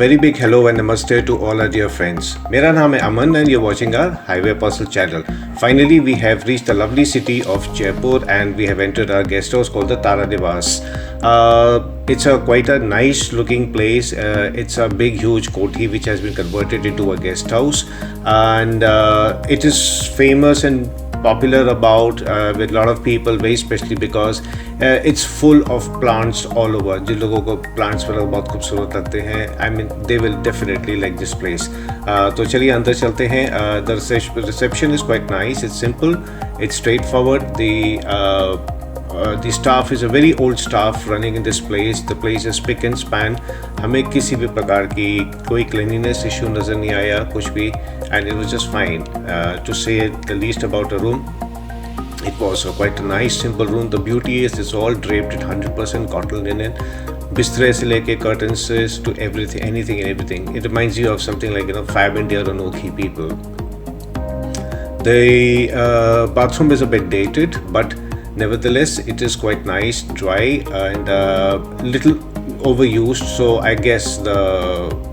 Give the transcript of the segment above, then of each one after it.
very big hello and namaste to all our dear friends. मेरा नाम है अमन and you're watching our Highway Puzzle channel. Finally, we have reached the lovely city of Jaipur and we have entered our guest house called the Tara Niwas. It's quite a nice looking place. It's a big huge koti which has been converted into a guest house and it is famous and popular about with a lot of people, very especially because it's full of plants all over. जिन लोगों को plants वगैरह बहुत खूबसूरत लगते हैं, I mean they will definitely like this place. तो चलिए अंदर चलते हैं. The reception is quite nice. It's simple. It's straightforward. The staff is a very old staff running in this place. The place is spick and span. हमें किसी भी प्रकार की कोई cleanliness issue नज़र नहीं आया कुछ भी, and it was just fine. To say the least about a room, it was quite a nice simple room. The beauty is it's all draped in 100% cotton linen. बिस्तरे से लेके curtains to everything, anything and everything. It reminds you of something like Fab India or Noki people. The bathroom is a bit dated, but nevertheless it is quite nice, dry and little overused, so I guess the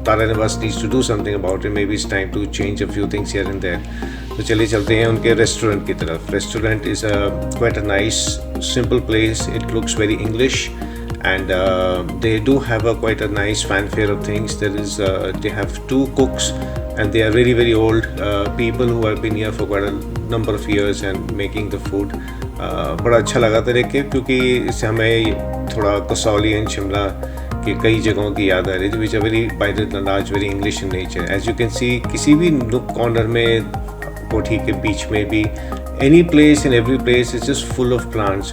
Tara Niwas needs to do something about it. Maybe it's time to change a few things here and there. तो चलिए चलते हैं उनके restaurant की तरफ. Restaurant is quite a nice simple place. It looks very English and they do have quite a nice fanfare of things. They have two cooks and they are very very old people who have been here for quite a number of years and making the food. बड़ा अच्छा लगा था देख के, क्योंकि इससे हमें थोड़ा कसौली एंड शिमला की कई जगहों की याद आ रही थी, which are very by and large very English in nature. As you can see किसी भी नुक कॉर्नर में कोठी के बीच में भी any place in every place is just full of plants.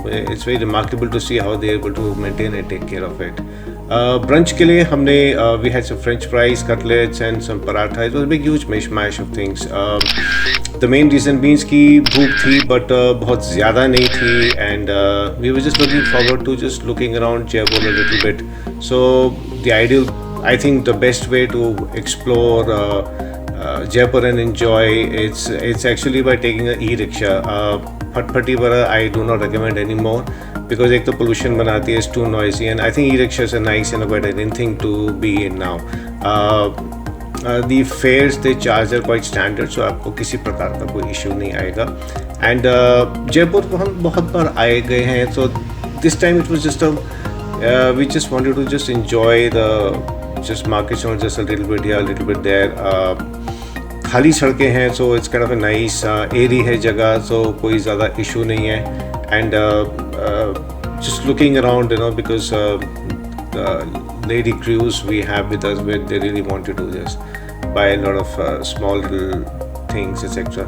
It's very remarkable to see how they are able to maintain and take care of it. Brunch के लिए हमने we had some French fries, cutlets and some paratha. It was a big huge mishmash of things. The main reason means कि भूख थी but बहुत ज़्यादा नहीं थी and we were just looking forward to just looking around Jaipur a little bit. So the ideal, I think the best way to explore Jaipur and enjoy it's actually by taking an e-rickshaw. Phutphati वगैरह I do not recommend anymore because एक तो pollution बनाती है, it's too noisy, and I think e-rickshaws are nice and quite an thing to be in now. The fares they charge are quite standard, so आपको किसी प्रकार का कोई issue नहीं आएगा. And जयपुर को हम बहुत बार आए गए हैं, so this time it was just we just wanted to just enjoy the just markets on just a little bit here, a little bit there. खाली सड़कें हैं, so it's kind of a nice area है जगह, so कोई ज़्यादा issue नहीं है. And just looking around, because the lady crews we have with us, where they really want to do this, buy a lot of small little things, etc.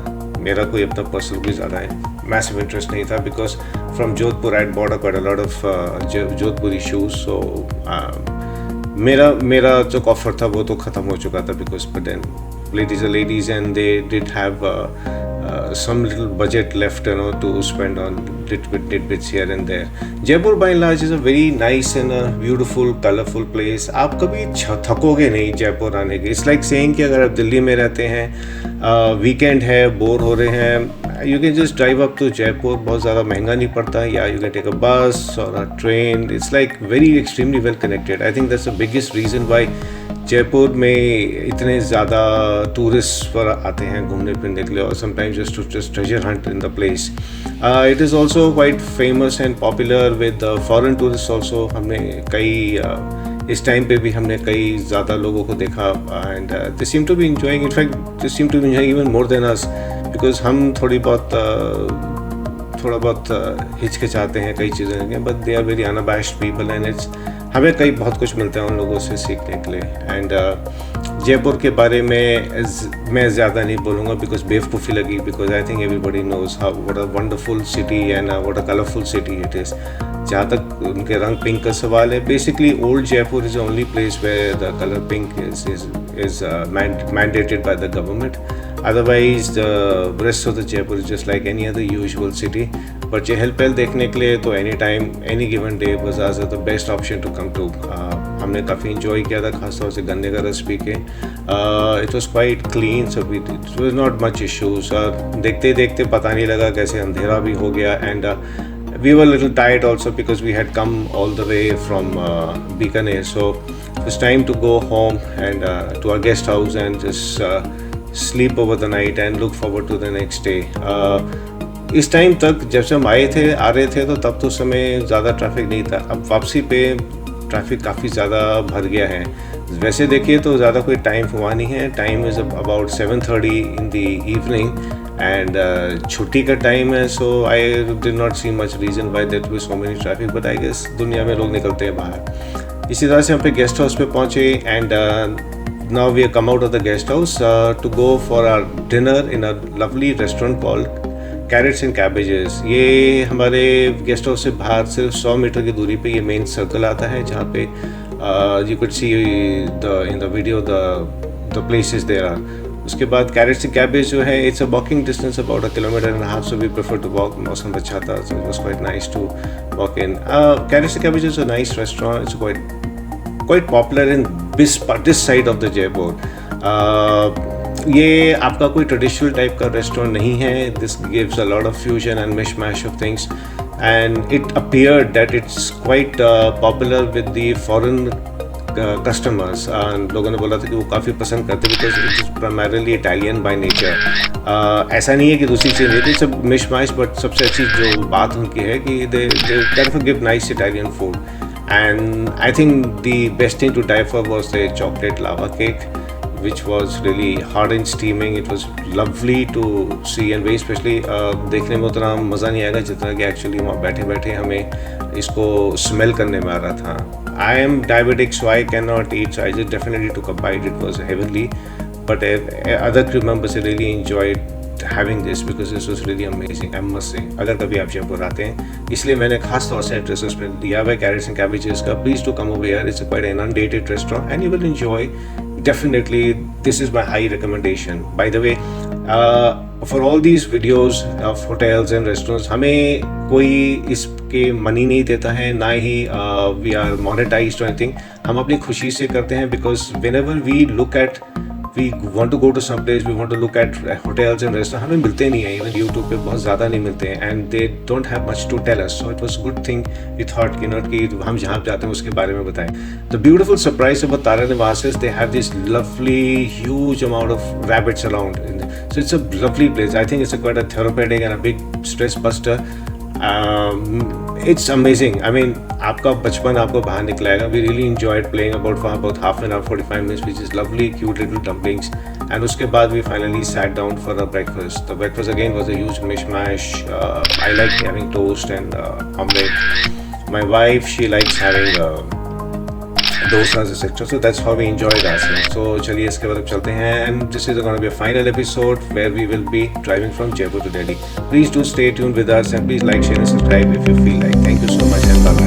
मेरा कोई अपना personal भी ज़्यादा है massive interest नहीं था, because from Jodhpur I had bought quite a lot of Jodhpuri shoes, so मेरा जो ऑफर था वो तो ख़त्म हो चुका था, because but then ladies are ladies and they did have some little budget left to spend on little bits here and there. Jaipur by and large is a very nice and a beautiful colorful place. आप कभी थकोगे नहीं जयपुर आने के. It's like saying कि अगर आप दिल्ली में रहते हैं, वीकेंड है, बोर हो रहे हैं, you can just drive up to Jaipur. बहुत ज़्यादा महंगा नहीं पड़ता, या you can take a bus or a train. It's like very extremely well connected. I think that's the biggest reason why Jaipur में इतने ज़्यादा टूरिस्ट पर आते हैं घूमने फिरने के लिए, और sometimes just treasure hunt in the place. It is also quite famous and popular with foreign tourists also. हमने कई इस टाइम पे भी हमने कई ज़्यादा लोगों को देखा and they seem to be enjoying. In fact, they seem to be enjoying even more than us, because हम थोड़ा बहुत हिचकिचाते हैं कई चीज़ें के, but they are very unabashed people and it's हमें कई बहुत कुछ मिलता है उन लोगों से सीखने के लिए. एंड जयपुर के बारे में मैं ज़्यादा नहीं बोलूँगा, बिकॉज बेवकूफ़ी लगी, because I think everybody knows how what a wonderful city and what a colourful city it is. जहाँ तक उनके रंग पिंक का सवाल है, basically old Jaipur is the only place where the colour pink is mandated by the government. Otherwise the rest of the Jaipur is just like any other usual city. But चहल पहल देखने के लिए तो any time any given day bazaar the best option to come to. हमने काफ़ी enjoy किया था, खासतौर से गन्ने का रस पी के. It was quite clean, so it was not much issues. देखते देखते पता नहीं लगा कैसे अंधेरा भी हो गया. And We were a little tired also because we had come all the way from Bikaner, so it's time to go home and to our guest house and just sleep over the night and look forward to the next day. इस time तक जब से हम आ रहे थे तो तब तो समय ज़्यादा ट्रैफिक नहीं था. अब वापसी पे ट्रैफिक काफ़ी ज़्यादा भर गया है. वैसे देखिए तो ज़्यादा कोई टाइम हुआ नहीं है. Time is about 7:30 in the evening and छुट्टी का टाइम है. So I did not see much reason why there be so many traffic, but I guess दुनिया में लोग निकलते हैं बाहर. इसी तरह से हम पे गेस्ट हाउस पे पहुँचे and now we have come out of the guest house to go for our dinner in a lovely restaurant called Carrots and Cabbages. ये हमारे गेस्ट हाउस से बाहर सिर्फ 100 मीटर की दूरी पे ये मेन सर्कल आता है जहाँ पे you could see in the video the places there are. उसके बाद Carrots and Cabbages जो है it's a walking distance about 1.5 kilometers, so we prefer to walk. मौसम अच्छा था, so it was quite nice to walk in. Carrots and Cabbages is a nice restaurant. It's quite popular in this side of the Jaipur. ये आपका कोई traditional type का restaurant नहीं है. This gives a lot of fusion and मिशमैश of things and it appeared that it's quite popular with the foreign customers. लोगों ने बोला था कि वो काफ़ी पसंद करते because it is primarily Italian by nature. ऐसा नहीं है कि दूसरी चीज़ नहीं थी, सब मिशमैश, बट सबसे अच्छी जो बात उनकी है कि they can give nice Italian food. And I think the best thing to die for was the chocolate lava cake, which was really hot and steaming. It was lovely to see and very especially देखने में उतना मज़ा नहीं आएगा जितना कि actually वहाँ बैठे बैठे हमें इसको स्मेल करने में आ रहा था. I am diabetic, so I cannot eat, so I just definitely took a bite. It was heavenly, but other crew members really enjoyed having this because this was really amazing, I must say. अगर कभी आप जयपुर आते हैं, इसलिए मैंने खास तौर से एड्रेसेस पे दिया हुआ है Carrots and Cabbages का. Please do come over here. It's quite an inundated restaurant and you will enjoy. Definitely, this is my high recommendation. By the way, for all these videos of hotels and restaurants, हमें कोई इसके money नहीं देता है, ना ही we are monetized or anything. हम अपनी खुशी से करते हैं because whenever we want to go to some place, we want to look at hotels and restaurants, हमें मिलते नहीं है. Even YouTube पे बहुत ज़्यादा नहीं मिलते हैं and they don't have much to tell us. So it was a good thing we thought कि हम जहाँ जाते हैं उसके बारे में बताएं. The beautiful surprise about Tara Nivases, they have this lovely huge amount of rabbits around. So it's a lovely place. I think it's quite a therapeutic and a big stress buster. It's amazing. I mean, आपका बचपन आपको बाहर निकलाएगा. We really enjoyed playing about half an hour, 45 minutes, which is lovely, cute little dumplings. And उसके बाद we finally sat down for the breakfast. The breakfast again was a huge mishmash. I like having toast and omelette. My wife, she likes having dosas etc. So that's how we enjoyed ourselves. So चलिए इसके बाद अब चलते हैं and this is going to be a final episode where we will be driving from Jaipur to Delhi. Please do stay tuned with us and please like, share and subscribe if you feel like. Thank you so much and bye bye.